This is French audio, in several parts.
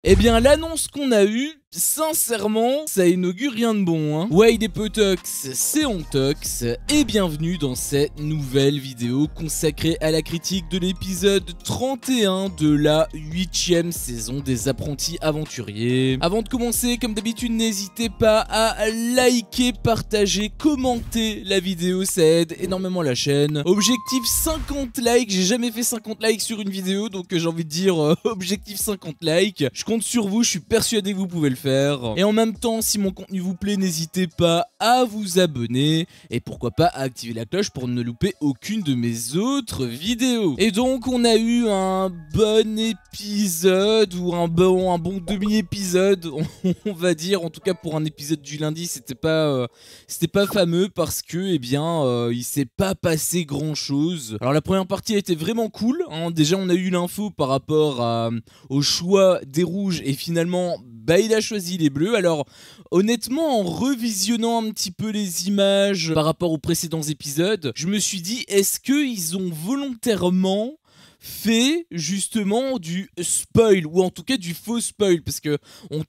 Eh bien, l'annonce qu'on a eue, sincèrement, ça inaugure rien de bon, hein. Ouais, des potox, c'est Ontox, et bienvenue dans cette nouvelle vidéo consacrée à la critique de l'épisode 31 de la 8ème saison des Apprentis Aventuriers. Avant de commencer, comme d'habitude, n'hésitez pas à liker, partager, commenter la vidéo, ça aide énormément la chaîne. Objectif 50 likes, j'ai jamais fait 50 likes sur une vidéo, donc j'ai envie de dire objectif 50 likes. Je compte sur vous, je suis persuadé que vous pouvez le faire. Et en même temps, si mon contenu vous plaît, n'hésitez pas à vous abonner et pourquoi pas à activer la cloche pour ne louper aucune de mes autres vidéos. Et donc on a eu un bon épisode ou un bon demi-épisode, on va dire. En tout cas pour un épisode du lundi, c'était pas fameux parce que il s'est pas passé grand chose. Alors la première partie a été vraiment cool, hein. Déjà on a eu l'info par rapport au choix des rouges et finalement il a choisi les bleus. Alors honnêtement, en revisionnant un petit peu les images par rapport aux précédents épisodes, je me suis dit, est-ce qu'ils ont volontairement fait justement du spoil, ou en tout cas du faux spoil, parce que on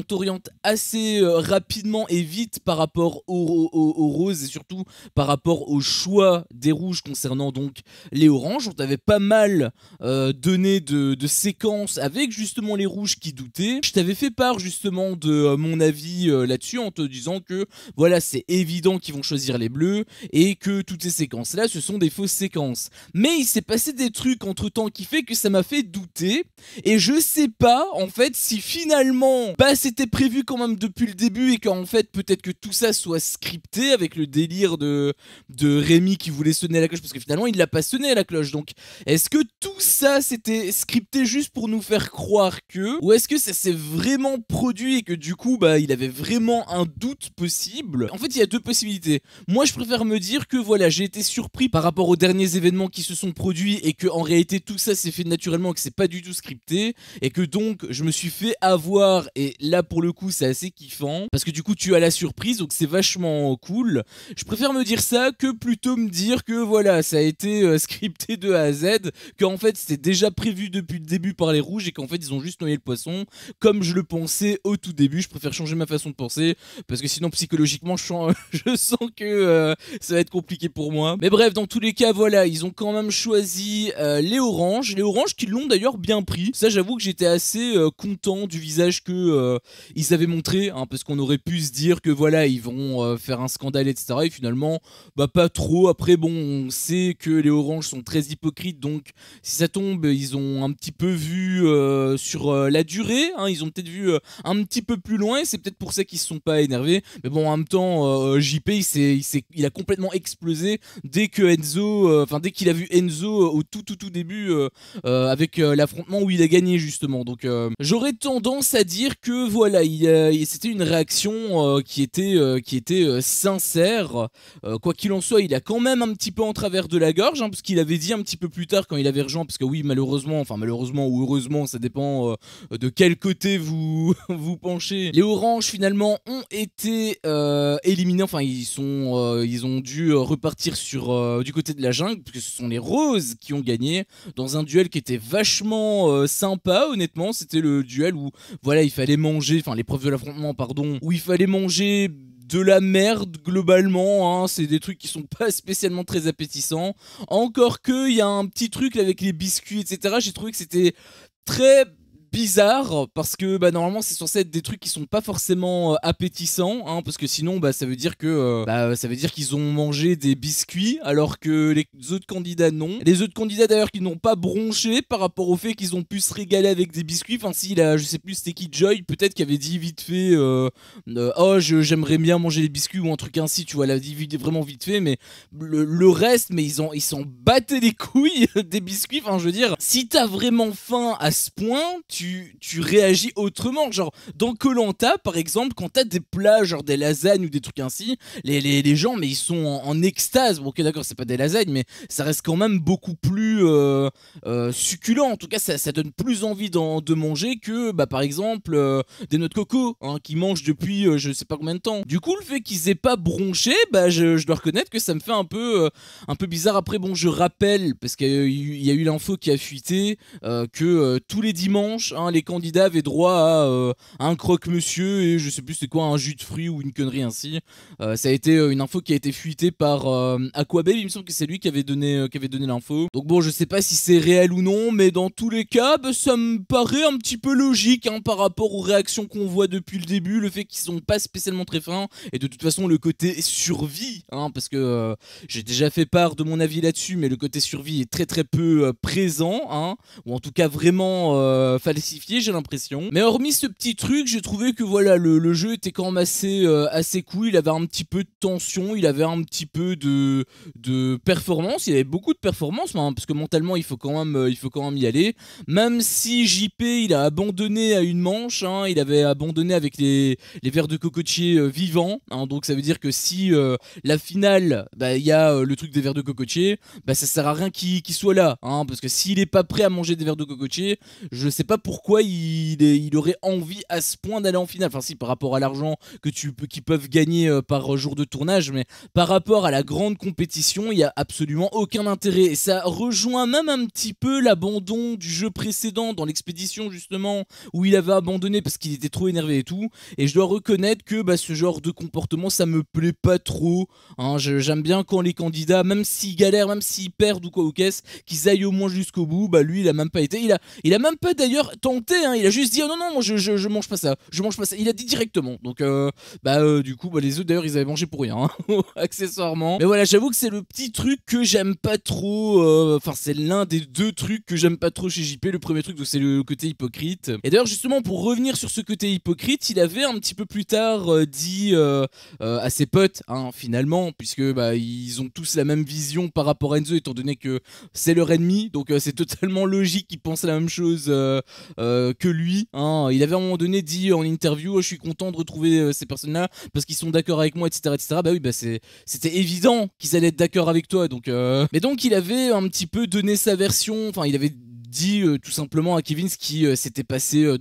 t'oriente assez rapidement et vite par rapport aux roses et surtout par rapport au choix des rouges concernant donc les oranges. On t'avait pas mal donné de séquences avec justement les rouges qui doutaient. Je t'avais fait part justement de mon avis là-dessus en te disant que voilà, c'est évident qu'ils vont choisir les bleus et que toutes ces séquences là ce sont des fausses séquences. Mais il s'est passé des trucs entre temps qui fait que ça m'a fait douter, et je sais pas en fait si finalement c'était prévu quand même depuis le début et qu'en fait peut-être que tout ça soit scripté avec le délire de Rémi qui voulait sonner à la cloche, parce que finalement il l'a pas sonné à la cloche. Donc est-ce que tout ça c'était scripté juste pour nous faire croire que, ou est-ce que ça s'est vraiment produit et que du coup il avait vraiment un doute possible? En fait il y a deux possibilités. Moi je préfère me dire que voilà, j'ai été surpris par rapport aux derniers événements qui se sont produits et que en réalité tout ça s'est fait naturellement, que c'est pas du tout scripté et que donc je me suis fait avoir, et là pour le coup c'est assez kiffant parce que du coup tu as la surprise, donc c'est vachement cool. Je préfère me dire ça que plutôt me dire que voilà, ça a été scripté de A à Z, qu'en fait c'était déjà prévu depuis le début par les rouges et qu'en fait ils ont juste noyé le poisson comme je le pensais au tout début. Je préfère changer ma façon de penser parce que sinon psychologiquement je sens que ça va être compliqué pour moi. Mais bref, dans tous les cas voilà, ils ont quand même choisi les oranges qui l'ont d'ailleurs bien pris. Ça j'avoue que j'étais assez content du visage que ils avaient montré, hein, parce qu'on aurait pu se dire que voilà, ils vont faire un scandale etc, et finalement pas trop. Après bon, on sait que les oranges sont très hypocrites, donc si ça tombe ils ont un petit peu vu sur la durée, hein, ils ont peut-être vu un petit peu plus loin, et c'est peut-être pour ça qu'ils se sont pas énervés. Mais bon, en même temps JP il a complètement explosé dès que Enzo, dès qu'il a vu Enzo au tout début avec l'affrontement où il a gagné justement. Donc j'aurais tendance à dire que voilà, c'était une réaction qui était sincère. Quoi qu'il en soit, il a quand même un petit peu en travers de la gorge, hein, parce qu'il avait dit un petit peu plus tard quand il avait rejoint, parce que oui, malheureusement ou heureusement, ça dépend de quel côté vous vous penchez. Les oranges finalement ont été éliminés, enfin ils ont dû repartir sur du côté de la jungle, parce que ce sont les roses qui ont gagné dans un duel qui était vachement sympa. Honnêtement, c'était le duel où voilà, il fallait manger, enfin l'épreuve de l'affrontement pardon, où il fallait manger de la merde globalement, hein. C'est des trucs qui sont pas spécialement très appétissants, encore que il y a un petit truc là, avec les biscuits etc, j'ai trouvé que c'était très bizarre parce que normalement c'est censé être des trucs qui sont pas forcément appétissants, hein, parce que sinon ça veut dire que ça veut dire qu'ils ont mangé des biscuits alors que les autres candidats non. Les autres candidats d'ailleurs qui n'ont pas bronché par rapport au fait qu'ils ont pu se régaler avec des biscuits. Enfin si là, je sais plus c'était qui, Joy peut-être, qui avait dit vite fait oh j'aimerais bien manger les biscuits ou un truc ainsi, tu vois, elle a dit vraiment vite fait, mais le reste, mais ils s'en battaient les couilles des biscuits. Enfin je veux dire, si t'as vraiment faim à ce point, tu réagis autrement. Genre dans Koh-Lanta par exemple, quand t'as des plats genre des lasagnes ou des trucs ainsi, les gens mais ils sont en extase. Bon ok d'accord, c'est pas des lasagnes, mais ça reste quand même beaucoup plus succulent. En tout cas ça donne plus envie de manger que par exemple des noix de coco, hein, qui mangent depuis je sais pas combien de temps. Du coup le fait qu'ils aient pas bronché, je dois reconnaître que ça me fait un peu bizarre. Après bon, je rappelle, parce qu'il y a eu l'info qui a fuité, que tous les dimanches hein, les candidats avaient droit à un croque-monsieur et je sais plus c'est quoi, un jus de fruits ou une connerie ainsi. Ça a été une info qui a été fuitée par Aquababe, il me semble que c'est lui qui avait donné l'info. Donc bon, je sais pas si c'est réel ou non, mais dans tous les cas, bah, ça me paraît un petit peu logique hein, par rapport aux réactions qu'on voit depuis le début, le fait qu'ils sont pas spécialement très fins, et de toute façon le côté survie, hein, parce que j'ai déjà fait part de mon avis là-dessus, mais le côté survie est très peu présent, hein, ou en tout cas vraiment falsifié, j'ai l'impression. Mais hormis ce petit truc, j'ai trouvé que voilà, le jeu était quand même assez cool, il avait un petit peu de tension, il avait un petit peu de performance, il avait beaucoup de performance, hein, parce que mentalement il faut quand même y aller, même si JP il a abandonné à une manche, hein, il avait abandonné avec les vers de cocotier vivants, hein, donc ça veut dire que si la finale, bah, y a le truc des vers de cocotier, bah, ça sert à rien qu'il soit là, hein, parce que s'il est pas prêt à manger des vers de cocotier, je sais pas pourquoi il aurait envie à ce point d'aller en finale. Enfin si, par rapport à l'argent qu'ils peuvent gagner par jour de tournage, mais par rapport à la grande compétition, il y a absolument aucun intérêt, et ça rejoint même un petit peu l'abandon du jeu précédent dans l'expédition justement, où il avait abandonné parce qu'il était trop énervé et tout, et je dois reconnaître que bah, ce genre de comportement ça me plaît pas trop, hein. J'aime bien quand les candidats, même s'ils galèrent, même s'ils perdent ou quoi ou qu'est-ce, qu'ils aillent au moins jusqu'au bout. Bah lui il a même pas été, il a même pas d'ailleurs tenté, hein. Il a juste dit oh, non moi je mange pas ça, il a dit directement, donc du coup bah, les autres d'ailleurs ils avaient mangé pour rien hein, accessoirement. Mais voilà, j'avoue que c'est le petit truc que j'aime pas trop, enfin c'est l'un des deux trucs que j'aime pas trop chez JP. Le premier truc c'est le côté hypocrite, et d'ailleurs justement pour revenir sur ce côté hypocrite, il avait un petit peu plus tard dit à ses potes hein, finalement, puisque bah, ils ont tous la même vision par rapport à Enzo étant donné que c'est leur ennemi, donc c'est totalement logique qu'ils pensent la même chose que lui hein. Il avait à un moment donné dit en interview je suis content de retrouver ces personnes là parce qu'ils sont d'accord avec moi, etc. Bah oui, bah c'était évident qu'ils allaient être d'accord avec toi, donc mais donc il avait un petit peu donné sa version, enfin il avait dit tout simplement à Kevin ce qui s'était passé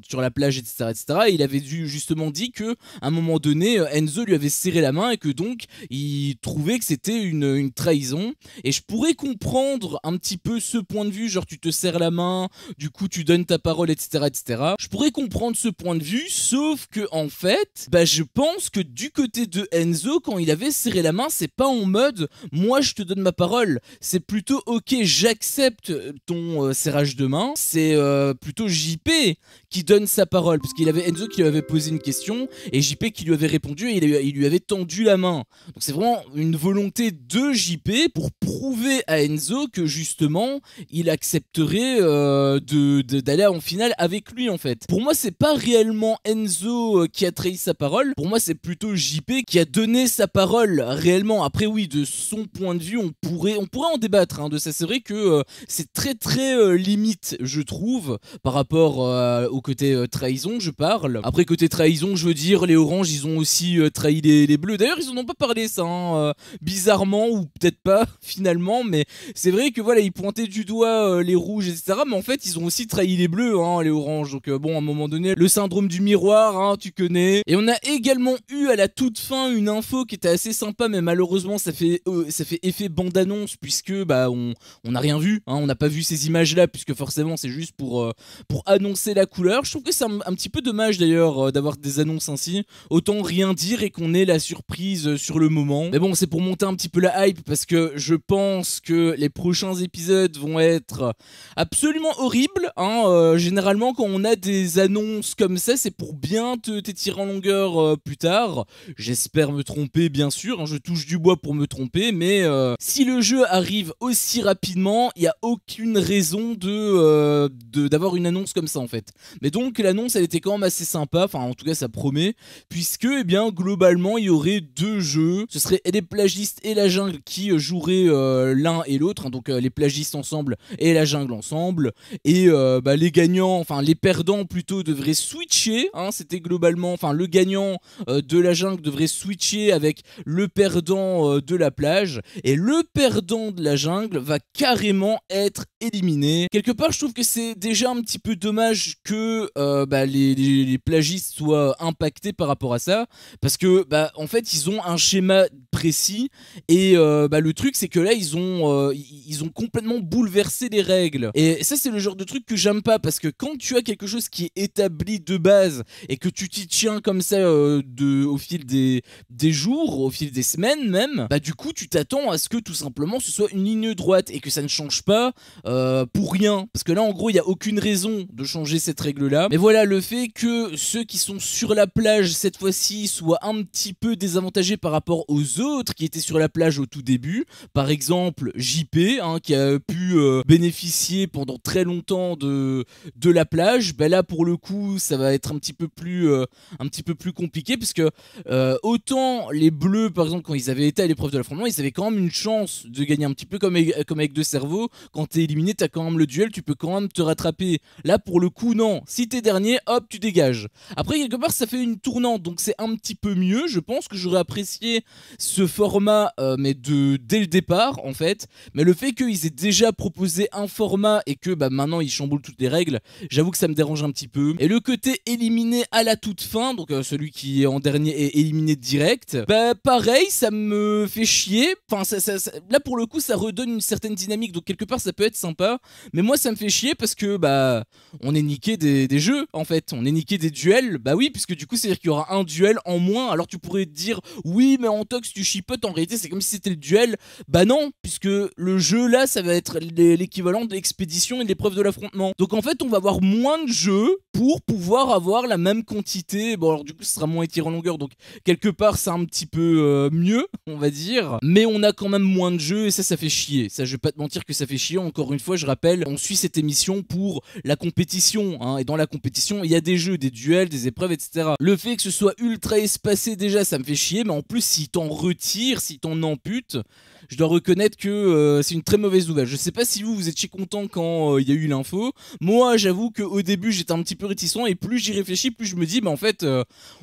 sur la plage, etc., etc. Et il avait justement dit que à un moment donné, Enzo lui avait serré la main et que donc il trouvait que c'était une trahison. Et je pourrais comprendre un petit peu ce point de vue, genre tu te serres la main, du coup tu donnes ta parole, etc., etc. Je pourrais comprendre ce point de vue, sauf que en fait, bah, je pense que du côté de Enzo, quand il avait serré la main, c'est pas en mode moi je te donne ma parole, c'est plutôt ok, j'accepte ton serrage de main, c'est plutôt JP qui donne sa parole, parce qu'il avait Enzo qui lui avait posé une question et JP qui lui avait répondu et il lui avait tendu la main. Donc c'est vraiment une volonté de JP pour prouver à Enzo que justement il accepterait d'aller en finale avec lui en fait. Pour moi c'est pas réellement Enzo qui a trahi sa parole, pour moi c'est plutôt JP qui a donné sa parole réellement. Après oui, de son point de vue on pourrait en débattre hein, de ça. C'est vrai que c'est très limite je trouve par rapport au côté trahison, je parle. Après côté trahison, je veux dire les oranges ils ont aussi trahi les bleus, d'ailleurs ils en ont pas parlé ça hein, bizarrement, ou peut-être pas finalement, mais c'est vrai que voilà ils pointaient du doigt les rouges, etc., mais en fait ils ont aussi trahi les bleus hein, les oranges, donc bon à un moment donné le syndrome du miroir hein, tu connais. Et on a également eu à la toute fin une info qui était assez sympa, mais malheureusement ça fait effet bande-annonce, puisque bah on n'a rien vu hein, on n'a pas vu ces images là, puisque forcément c'est juste pour annoncer la couleur. Je trouve que c'est un petit peu dommage d'ailleurs d'avoir des annonces ainsi, autant rien dire et qu'on ait la surprise sur le moment. Mais bon, c'est pour monter un petit peu la hype, parce que je pense que les prochains épisodes vont être absolument horribles hein. Généralement quand on a des annonces comme ça, c'est pour bien t'étirer en longueur plus tard. J'espère me tromper bien sûr hein, je touche du bois pour me tromper, mais si le jeu arrive aussi rapidement, il n'y a aucune raison d'avoir une annonce comme ça en fait. Mais donc l'annonce elle était quand même assez sympa, enfin en tout cas ça promet, puisque eh bien globalement il y aurait deux jeux, ce serait les plagistes et la jungle qui joueraient l'un et l'autre hein, donc les plagistes ensemble et la jungle ensemble, et les gagnants, enfin les perdants plutôt devraient switcher hein, c'était globalement, enfin le gagnant de la jungle devrait switcher avec le perdant de la plage, et le perdant de la jungle va carrément être éliminé. Quelque part je trouve que c'est déjà un petit peu dommage que les plagistes soient impactés par rapport à ça, parce que en fait ils ont un schéma précis. Et le truc c'est que là ils ont complètement bouleversé les règles. Et ça c'est le genre de truc que j'aime pas, parce que quand tu as quelque chose qui est établi de base et que tu t'y tiens comme ça au fil des jours, au fil des semaines même, du coup tu t'attends à ce que tout simplement ce soit une ligne droite et que ça ne change pas pour rien. Parce que là en gros il n'y a aucune raison de changer cette règle là. Mais voilà, le fait que ceux qui sont sur la plage cette fois-ci soient un petit peu désavantagés par rapport aux autres qui étaient sur la plage au tout début. Par exemple JP qui a pu bénéficier pendant très longtemps de la plage. Là pour le coup ça va être un petit peu plus compliqué, parce que autant les bleus par exemple quand ils avaient été à l'épreuve de l'affrontement, ils avaient quand même une chance de gagner, un petit peu comme avec deux cerveaux. Quand t'es éliminé t'as quand même le duel, tu peux quand même te rattraper. Là pour le coup non, si t'es dernier hop tu dégages. Après quelque part ça fait une tournante, donc c'est un petit peu mieux. Je pense que j'aurais apprécié ce format mais dès le départ en fait. Mais le fait qu'ils aient déjà proposé un format et que maintenant ils chamboulent toutes les règles, j'avoue que ça me dérange un petit peu. Et le côté éliminé à la toute fin, donc celui qui est en dernier est éliminé direct, pareil ça me fait chier. Enfin là pour le coup ça redonne une certaine dynamique, donc quelque part ça peut être sympa. Mais moi ça me fait chier parce que on est niqué des jeux en fait, on est niqué des duels. Oui, puisque du coup c'est à dire qu'il y aura un duel en moins. Alors tu pourrais te dire oui mais en tox tu chipotes, en réalité c'est comme si c'était le duel. Non, puisque le jeu là ça va être l'équivalent de l'expédition et de l'épreuve de l'affrontement. Donc en fait on va avoir moins de jeux pour pouvoir avoir la même quantité. Bon alors du coup ce sera moins étiré en longueur, donc quelque part c'est un petit peu mieux on va dire. Mais on a quand même moins de jeux et ça fait chier. Ça je vais pas te mentir que ça fait chier. Encore une fois je rappelle, on suit cette émission pour la compétition et dans la compétition il y a des jeux, des duels, des épreuves etc. Le fait que ce soit ultra espacé déjà ça me fait chier, mais en plus s'ils t'en retirent, s'ils t'en amputent, je dois reconnaître que c'est une très mauvaise nouvelle. Je sais pas si vous étiez content quand il y a eu l'info. Moi j'avoue qu'au début j'étais un petit peu réticent, et plus j'y réfléchis plus je me dis en fait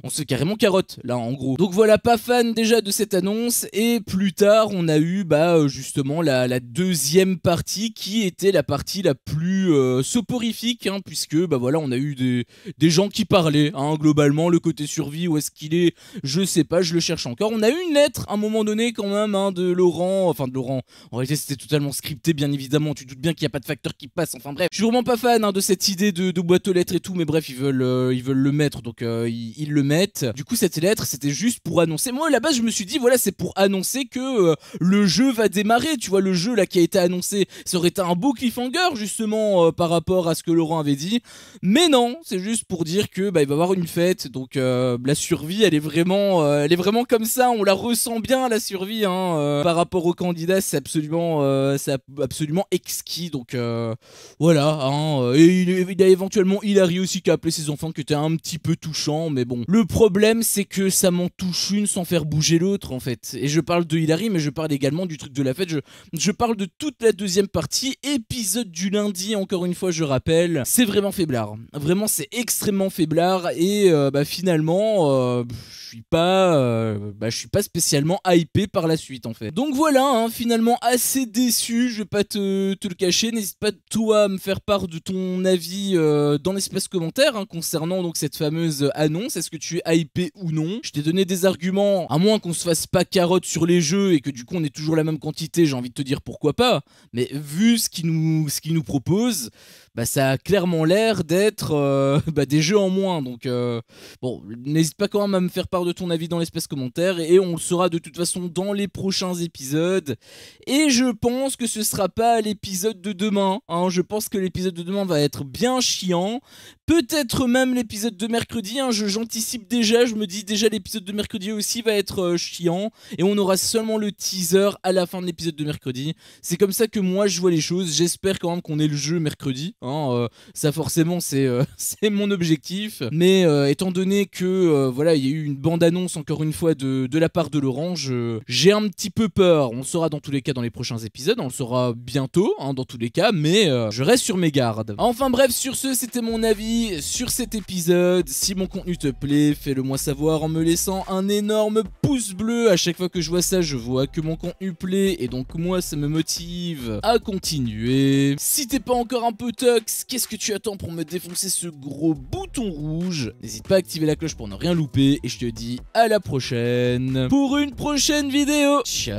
on se fait carrément carotte là en gros. Donc voilà, pas fan déjà de cette annonce. Et plus tard on a eu justement la deuxième partie qui était la partie la plus soporifique puisque voilà on a eu des gens qui parlaient globalement. Le côté survie, où est-ce qu'il est, je sais pas, je le cherche encore. On a eu une lettre à un moment donné quand même de Laurent. En réalité c'était totalement scripté bien évidemment, tu te doutes bien qu'il n'y a pas de facteur qui passe, enfin bref. Je suis vraiment pas fan de cette idée de boîte aux lettres et tout, mais bref ils veulent le mettre, donc ils le mettent. Du coup cette lettre c'était juste pour annoncer, moi à la base je me suis dit voilà c'est pour annoncer que le jeu va démarrer, tu vois, le jeu là qui a été annoncé, ça aurait été un beau cliffhanger justement par rapport à ce que Laurent avait dit. Mais non, c'est juste pour dire que il va y avoir une fête, donc la survie elle est vraiment comme ça, on la ressent bien la survie par rapport aux candidats, c'est absolument exquis. Donc voilà. Et il a éventuellement Hilary aussi qui a appelé ses enfants, qui était un petit peu touchant, mais bon. Le problème c'est que ça m'en touche une sans faire bouger l'autre en fait. Et je parle de Hilary, mais je parle également du truc de la fête. Je parle de toute la deuxième partie, épisode du lundi. Encore une fois je rappelle, c'est vraiment faiblard. Vraiment c'est extrêmement faiblard. Et finalement je suis pas spécialement hypé par la suite en fait. Donc voilà, finalement assez déçu, je vais pas te le cacher. N'hésite pas toi à me faire part de ton avis dans l'espace commentaire concernant donc cette fameuse annonce. Est-ce que tu es hypé ou non? Je t'ai donné des arguments, à moins qu'on se fasse pas carotte sur les jeux et que du coup on ait toujours la même quantité, j'ai envie de te dire pourquoi pas. Mais vu ce qu'ils nous proposent, ça a clairement l'air d'être des jeux en moins. Donc bon, n'hésite pas quand même à me faire part de ton avis dans l'espace commentaire, et on le saura de toute façon dans les prochains épisodes. Et je pense que ce sera pas l'épisode de demain, je pense que l'épisode de demain va être bien chiant. Peut-être même l'épisode de mercredi, j'anticipe déjà, je me dis déjà l'épisode de mercredi aussi va être chiant, et on aura seulement le teaser à la fin de l'épisode de mercredi. C'est comme ça que moi je vois les choses. J'espère quand même qu'on ait le jeu mercredi, ça forcément c'est mon objectif. Mais étant donné que voilà il y a eu une bande-annonce encore une fois de la part de Laurent, j'ai un petit peu peur. On le saura dans tous les cas dans les prochains épisodes, on le saura bientôt dans tous les cas, mais je reste sur mes gardes. Enfin bref, sur ce c'était mon avis sur cet épisode. Si mon contenu te plaît, fais-le moi savoir en me laissant un énorme pouce bleu. À chaque fois que je vois ça, je vois que mon contenu plaît, et donc moi ça me motive à continuer. Si t'es pas encore un peu tox, qu'est-ce que tu attends pour me défoncer ce gros bouton bouton rouge. N'hésite pas à activer la cloche pour ne rien louper. Et je te dis à la prochaine pour une prochaine vidéo. Ciao.